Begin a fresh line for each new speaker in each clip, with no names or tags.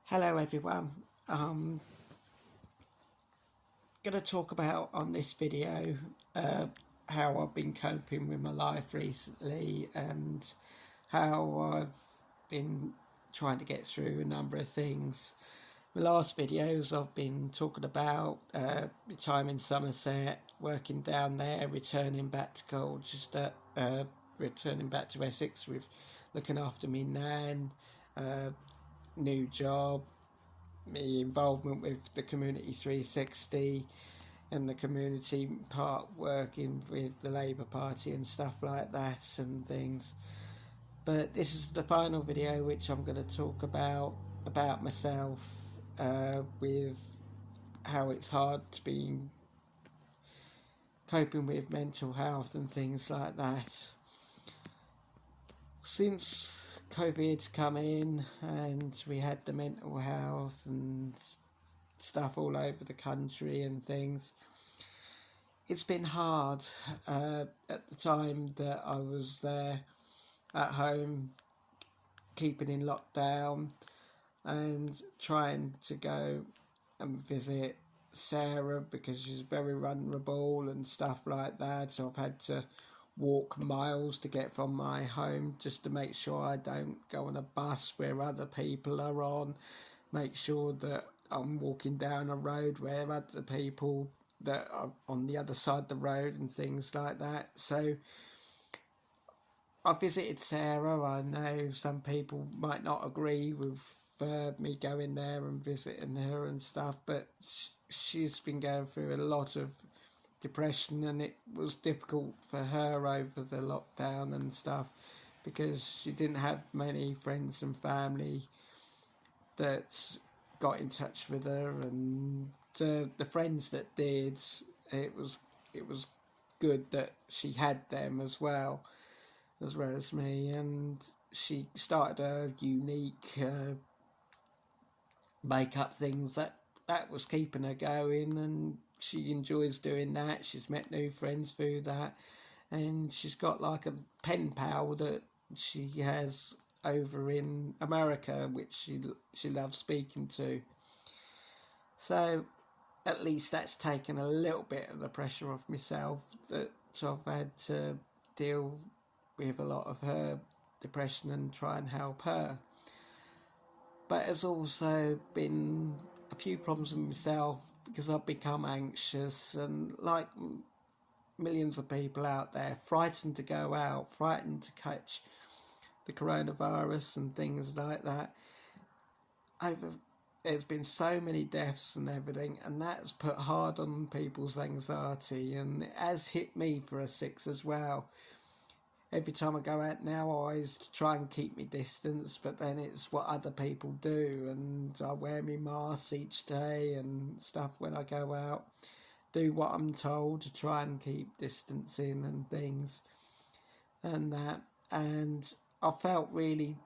Hello everyone. I'm going to talk about on this video uh, how I've been coping with my life recently and how I've been trying to get through a number of things. The last videos I've been talking about my time in Somerset, working down there, returning back to Colchester, returning back to Essex with looking after me nan, uh, new job, my involvement with the Community 360 and the community part, working with the Labour Party and stuff like that and things. But this is the final video which I'm going to talk about myself, with how it's hard to be coping with mental health and things like that. Since COVID's come in and we had the mental health and stuff all over the country and things, it's been hard. At the time that I was there at home, keeping in lockdown and trying to go and visit Sarah because she's very vulnerable and stuff like that, so I've had to walk miles to get from my home just to make sure I don't go on a bus where other people are on, make sure that I'm walking down a road where other people that are on the other side of the road and things like that. So I visited Sarah. I know some people might not agree with me going there and visiting her and stuff, but she's been going through a lot of depression, and it was difficult for her over the lockdown and stuff because she didn't have many friends and family that got in touch with her, and the friends that did, it was it was good that she had them as well as me, and she started a unique makeup things that was keeping her going, and she enjoys doing that. She's met new friends through that, and she's got like a pen pal that she has over in America, which she loves speaking to. So at least that's taken a little bit of the pressure off myself, that I've had to deal with a lot of her depression and try and help her. But there's also been a few problems with myself because I've become anxious and, like millions of people out there, frightened to go out, frightened to catch the coronavirus and things like that. There's been so many deaths and everything, and that's put hard on people's anxiety, and it has hit me for a six as well. Every time I go out now, I always try and keep my distance, but then it's what other people do, and I wear my mask each day and stuff when I go out, do what I'm told to try and keep distancing and things and that. And I felt really,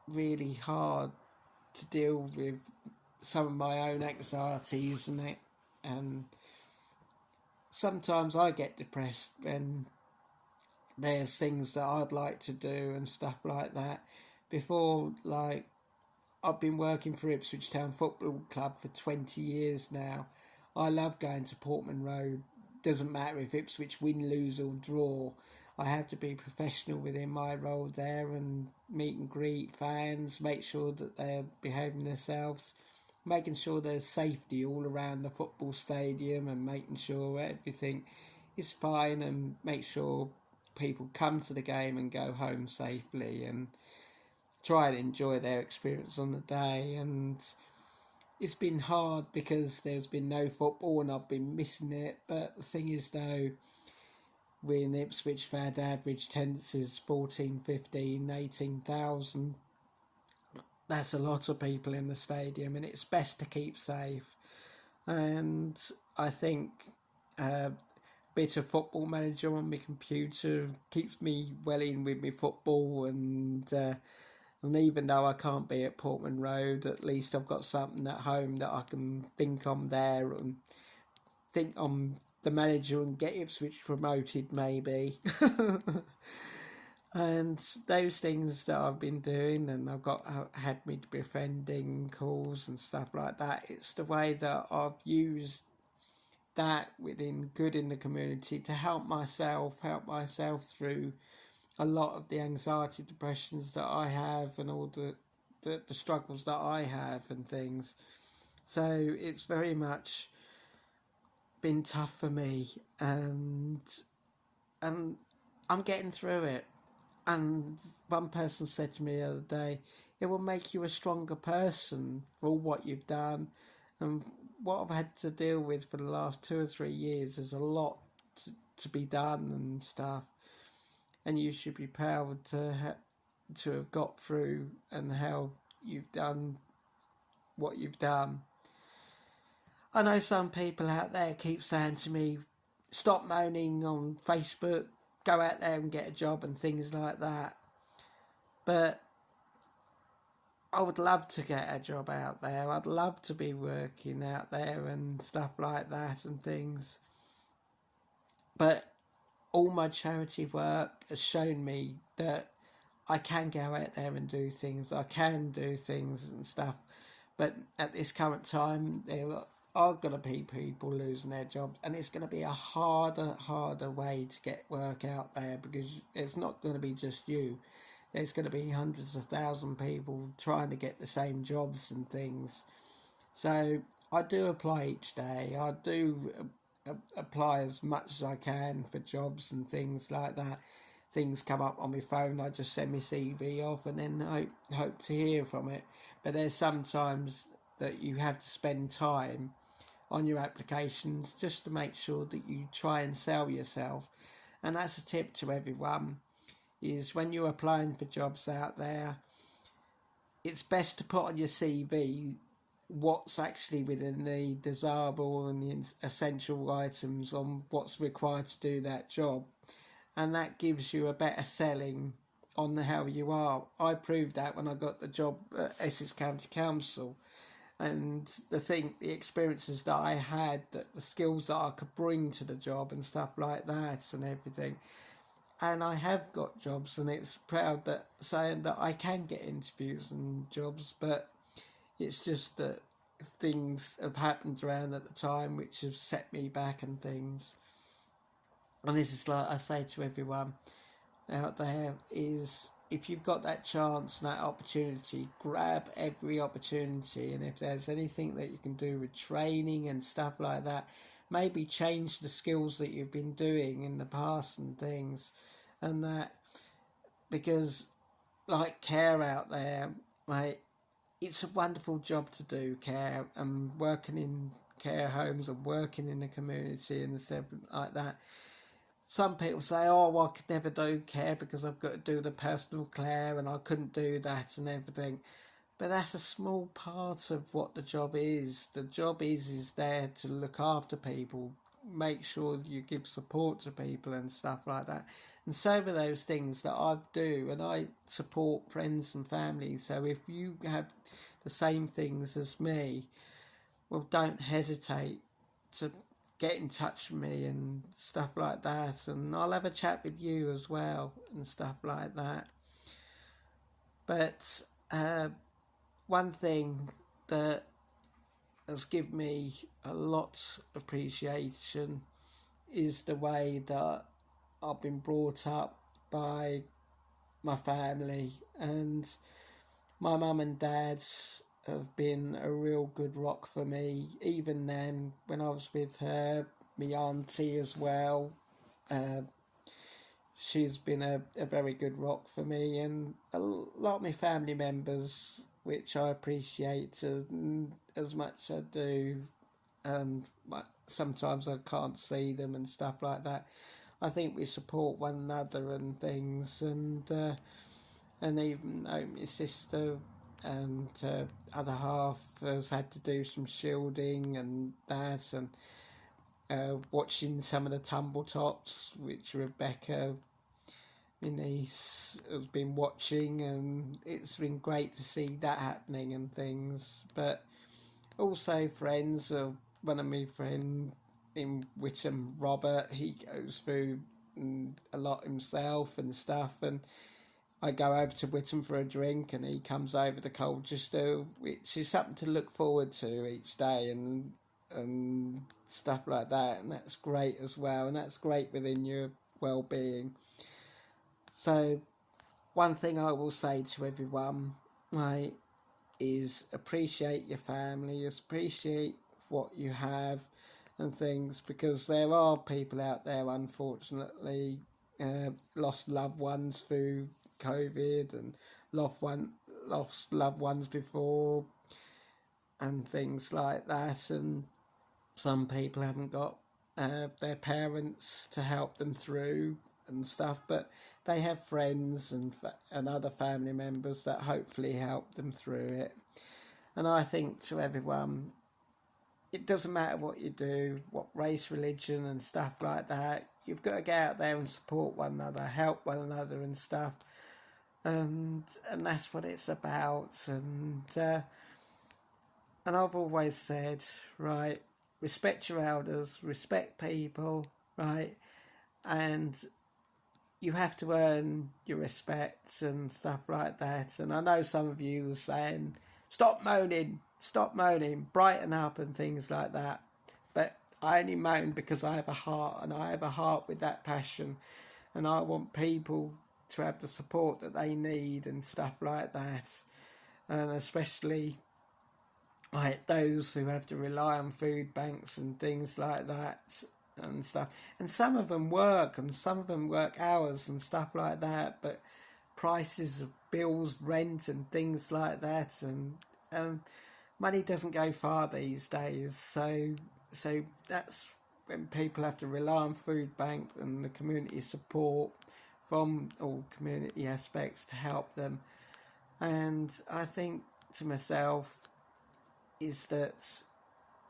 really hard to deal with some of my own anxieties and it, and sometimes I get depressed when there's things that I'd like to do and stuff like that. Before, like, I've been working for Ipswich Town Football Club for 20 years now. I love going to Portman Road. Doesn't matter if Ipswich win, lose or draw. I have to be professional within my role there and meet and greet fans, make sure that they're behaving themselves, making sure there's safety all around the football stadium and making sure everything is fine, and make sure people come to the game and go home safely and try and enjoy their experience on the day. And it's been hard because there's been no football and I've been missing it. But the thing is, though, we in Ipswich have had average attendances 14, 15, 18,000. That's a lot of people in the stadium, and it's best to keep safe. And I think bit of Football Manager on my computer keeps me well in with my football, and even though I can't be at Portman Road, at least I've got something at home that I can think I'm there and think I'm the manager and get Ipswich promoted maybe. And those things that I've been doing, and I've got had me befriending calls and stuff like that. It's the way that I've used that within good in the community to help myself through a lot of the anxiety, depressions that I have, and all the struggles that I have and things. So it's very much been tough for me, and I'm getting through it. And one person said to me the other day, it will make you a stronger person for all what you've done. And what I've had to deal with for the last 2 or 3 years is a lot to be done and stuff. And you should be proud to have got through and how you've done what you've done. I know some people out there keep saying to me, stop moaning on Facebook, go out there and get a job and things like that. But I would love to get a job out there. I'd love to be working out there and stuff like that and things. But all my charity work has shown me that I can go out there and do things. I can do things and stuff. But at this current time, there are going to be people losing their jobs, and it's going to be a harder way to get work out there, because it's not going to be just you. There's going to be hundreds of thousands of people trying to get the same jobs and things. So I do apply each day. I do apply as much as I can for jobs and things like that. Things come up on my phone, I just send my CV off, and then I hope to hear from it. But there's sometimes that you have to spend time on your applications just to make sure that you try and sell yourself. And that's a tip to everyone, is when you're applying for jobs out there, it's best to put on your CV what's actually within the desirable and the essential items on what's required to do that job. And that gives you a better selling on how you are. I proved that when I got the job at Essex County Council, and the experiences that I had, that the skills that I could bring to the job and stuff like that and everything. And I have got jobs, and it's proud that saying that I can get interviews and jobs, but it's just that things have happened around at the time which have set me back and things. And this is like I say to everyone out there, is if you've got that chance and that opportunity, grab every opportunity. And if there's anything that you can do with training and stuff like that, maybe change the skills that you've been doing in the past and things, and that, because like care out there, mate, it's a wonderful job to do, care, and working in care homes and working in the community and stuff like that. Some people say, oh, I could never do care because I've got to do the personal care and I couldn't do that and everything. But that's a small part of what the job is. The job is there to look after people, make sure you give support to people and stuff like that. And so are those things that I do, and I support friends and family. So if you have the same things as me, well, don't hesitate to get in touch with me and stuff like that, and I'll have a chat with you as well and stuff like that. But one thing that has given me a lot of appreciation is the way that I've been brought up by my family, and my mum and dad have been a real good rock for me. Even then, when I was with her, my auntie as well, she's been a very good rock for me, and a lot of my family members, which I appreciate as much as I do, and sometimes I can't see them and stuff like that. I think we support one another and things, and even though my sister and other half has had to do some shielding and that, and watching some of the tumble tops, which Rebecca, my niece, has been watching, and it's been great to see that happening and things. But also friends, one of my friends in Witham, Robert, he goes through a lot himself and stuff, and I go over to Whittam for a drink, and he comes over to Colchester, which is something to look forward to each day, and stuff like that, and that's great as well, and that's great within your well-being. So one thing I will say to everyone, right, is appreciate your family, appreciate what you have and things, because there are people out there, unfortunately, lost loved ones through COVID, and lost loved ones before, and things like that, and some people haven't got their parents to help them through and stuff, but they have friends and other family members that hopefully help them through it. And I think to everyone, it doesn't matter what you do, what race, religion and stuff like that, you've got to get out there and support one another, help one another and stuff, and that's what it's about. And I've always said, right, respect your elders, respect people, right, and you have to earn your respect and stuff like that. And I know some of you are saying, stop moaning, brighten up and things like that. But I only moan because I have a heart, and I have a heart with that passion, and I want people to have the support that they need and stuff like that. And especially like those who have to rely on food banks and things like that and stuff. And some of them work, and some of them work hours and stuff like that, but prices of bills, rent and things like that, and money doesn't go far these days. So that's when people have to rely on food bank and the community support from all community aspects to help them. And I think to myself is that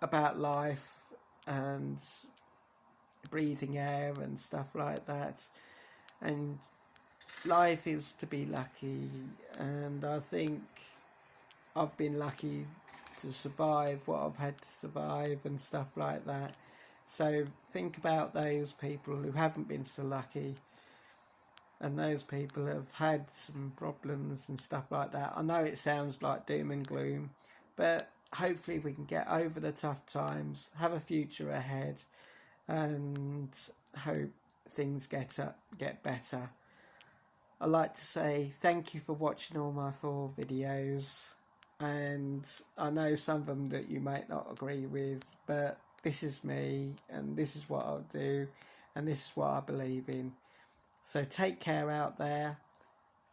about life and breathing air and stuff like that, and life is to be lucky, and I think I've been lucky to survive what I've had to survive and stuff like that. So think about those people who haven't been so lucky, and those people have had some problems and stuff like that. I know it sounds like doom and gloom, but hopefully we can get over the tough times, have a future ahead, and hope things get better. I'd like to say thank you for watching all my 4 videos, and I know some of them that you might not agree with, but this is me, and this is what I'll do, and this is what I believe in. So take care out there,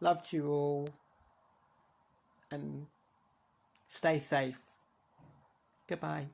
loved you all, and stay safe. Goodbye.